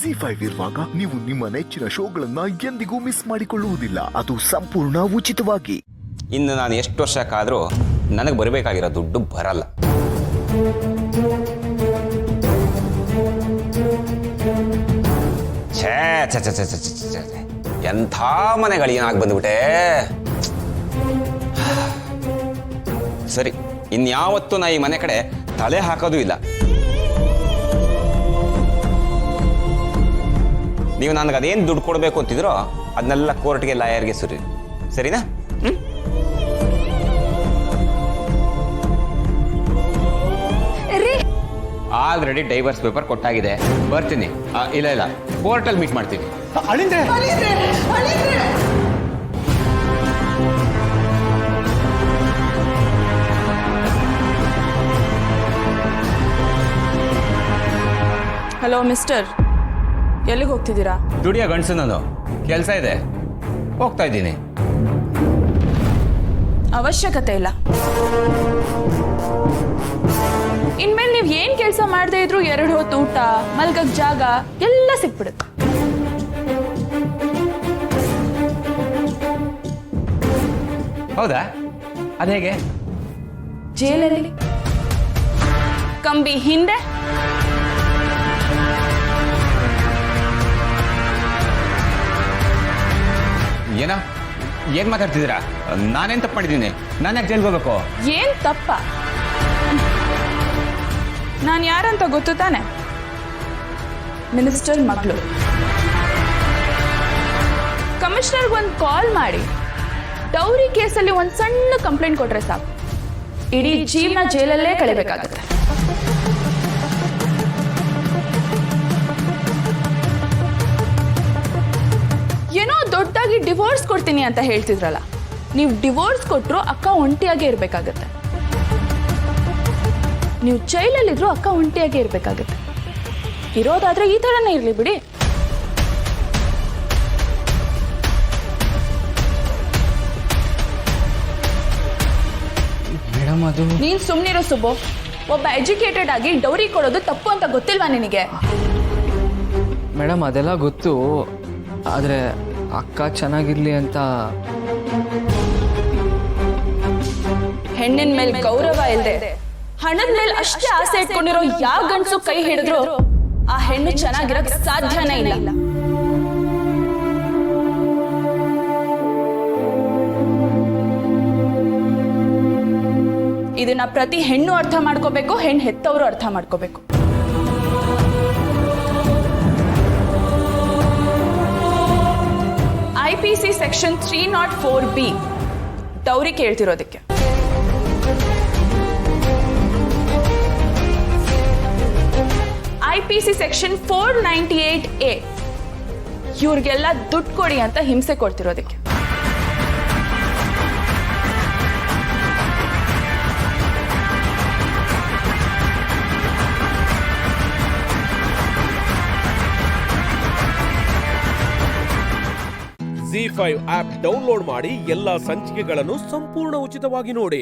ZEE5 ಇರುವಾಗ ನೀವು ನಿಮ್ಮ ನೆಚ್ಚಿನ ಶೋಗಳನ್ನ ಎಂದಿಗೂ ಮಿಸ್ ಮಾಡಿಕೊಳ್ಳುವುದಿಲ್ಲ. ಅದು ಸಂಪೂರ್ಣ ಉಚಿತವಾಗಿ. ಇನ್ನು ನಾನು ಎಷ್ಟು ವರ್ಷಕ್ಕಾದರೂ ನನಗೆ ಬರಬೇಕಾಗಿರೋ ದುಡ್ಡು ಬರಲ್ಲ. ಛೇ ಛೇ ಛೇ ಛೇ ಛೇ ಛೇ, ಎಂಥ ಮನೆಗಳೇನಾಗಿ ಬಂದ್ಬಿಟ್ಟೆ. ಸರಿ, ಇನ್ಯಾವತ್ತೂ ನಾ ಈ ಮನೆ ಕಡೆ ತಲೆ ಹಾಕೋದು ಇಲ್ಲ. ನೀವು ನನಗೆ ಅದೇನು ದುಡ್ಡು ಕೊಡಬೇಕು ಅಂತಿದ್ರೋ ಅದನ್ನೆಲ್ಲ ಕೋರ್ಟ್ಗೆ ಲಾಯರ್ಗೆ ಸುರಿ, ಸರಿನಾ? ಆಲ್ರೆಡಿ ಡೈವರ್ಸ್ ಪೇಪರ್ ಕೊಟ್ಟಾಗಿದೆ. ಬರ್ತೀನಿ. ಇಲ್ಲ ಕೋರ್ಟಲ್ಲಿ ಮೀಟ್ ಮಾಡ್ತೀನಿ. ಹಲೋ ಮಿಸ್ಟರ್, ಎಲ್ಲಿಗೆ ಹೋಗ್ತಿದ್ದೀರಾ? ದುಡಿಯೋ ಗಂಡಸು ನಾನು, ಕೆಲಸ ಇದೆ, ಹೋಗ್ತಾ ಇದ್ದೀನಿ. ಅವಶ್ಯಕತೆ ಇಲ್ಲ. ಇನ್ಮೇಲೆ ನೀವು ಏನ್ ಕೆಲಸ ಮಾಡದೇ ಇದ್ರು 2 ಹೊತ್ತು ಊಟ, ಮಲ್ಗಕ್ ಜಾಗ ಎಲ್ಲ ಸಿಕ್ಬಿಡುತ್ತೆ. ಹೌದಾ? ಅದೇಗೆ? ಜೈಲಲ್ಲಿ ಕಂಬಿ ಹಿಂದೆ ಏನ್ ಮಾತಾಡ್ತಿದ್ದೀರಾ? ನಾನೇನ್ ತಪ್ಪು ಮಾಡಿದ್ದೀನಿ? ನಾನು ಯಾಕೆ ಜೈಲ್ಗೆ ಹೋಗ್ಬೇಕು? ಏನ್ ತಪ್ಪ? ನಾನು ಯಾರಂತ ಗೊತ್ತು ತಾನೆ? ಮಿನಿಸ್ಟರ್ ಮಗಳು. ಕಮಿಷನರ್ಗೆ ಒಂದು ಕಾಲ್ ಮಾಡಿ ಡೌರಿ ಕೇಸಲ್ಲಿ ಒಂದು ಸಣ್ಣ ಕಂಪ್ಲೇಂಟ್ ಕೊಟ್ರೆ ಸಾಕು, ಇಡೀ ಜೀವನ ಜೈಲಲ್ಲೇ ಕಳಿಬೇಕಾಗುತ್ತೆ. ಏನೋ ದೊಡ್ಡದಾಗಿ ಡಿವೋರ್ಸ್ ಕೊಡ್ತೀನಿ ಅಂತ ಹೇಳ್ತಿದ್ರಲ್ಲ, ನೀವು ಡಿವೋರ್ಸ್ ಕೊಟ್ಟರು ಅಕ್ಕ ಒಂಟಿಯಾಗೇ ಇರಬೇಕಾಗತ್ತೆ. ನೀವು ಜೈಲಲ್ಲಿದ್ರು ಅಕ್ಕ ಒಂಟಿಯಾಗೇ ಇರಬೇಕಾಗತ್ತೆ. ಇರೋದಾದ್ರೆ ಈ ಥರನೇ ಇರಲಿ ಬಿಡಿ. ಮೇಡಮ್, ಅದು ನೀನ್ ಸುಮ್ಮನಿರೋ ಸುಬ್ಬು. ಒಬ್ಬ ಎಜುಕೇಟೆಡ್ ಆಗಿ ಡೌರಿ ಕೊಡೋದು ತಪ್ಪು ಅಂತ ಗೊತ್ತಿಲ್ವಾ ನಿನಗೆ? ಮೇಡಮ್, ಅದೆಲ್ಲ ಗೊತ್ತು, ಆದರೆ ಅಕ್ಕ ಚೆನ್ನಾಗಿರ್ಲಿ ಅಂತ. ಹೆಣ್ಣಿನ ಮೇಲೆ ಗೌರವ ಇಲ್ಲದೆ ಹಣದ ಮೇಲೆ ಅಷ್ಟೇ ಆಸೆ ಇಟ್ಕೊಂಡಿರೋ ಯಾವ ಗಂಡಸು ಕೈ ಹಿಡಿದ್ರು ಆ ಹೆಣ್ಣು ಚೆನ್ನಾಗಿರಕ್ ಸಾಧ್ಯನೇ ಇಲ್ಲ. ಇದನ್ನ ಪ್ರತಿ ಹೆಣ್ಣು ಅರ್ಥ ಮಾಡ್ಕೋಬೇಕು, ಹೆಣ್ಣು ಹೆತ್ತವರು ಅರ್ಥ ಮಾಡ್ಕೋಬೇಕು. IPC ಸೆಕ್ಷನ್ 304B ಡೌರಿ ಕೇಳ್ತಿರೋದಕ್ಕೆ. IPC ಸೆಕ್ಷನ್ 498A ಇವ್ರಿಗೆಲ್ಲ ದುಡ್ಡು ಕೊಡಿ ಅಂತ ಹಿಂಸೆ ಕೊಡ್ತಿರೋದಕ್ಕೆ. ZEE5 ಆಪ್ ಡೌನ್ಲೋಡ್ ಮಾಡಿ ಎಲ್ಲಾ ಸಂಚಿಕೆಗಳನ್ನು ಸಂಪೂರ್ಣ ಉಚಿತವಾಗಿ ನೋಡಿ.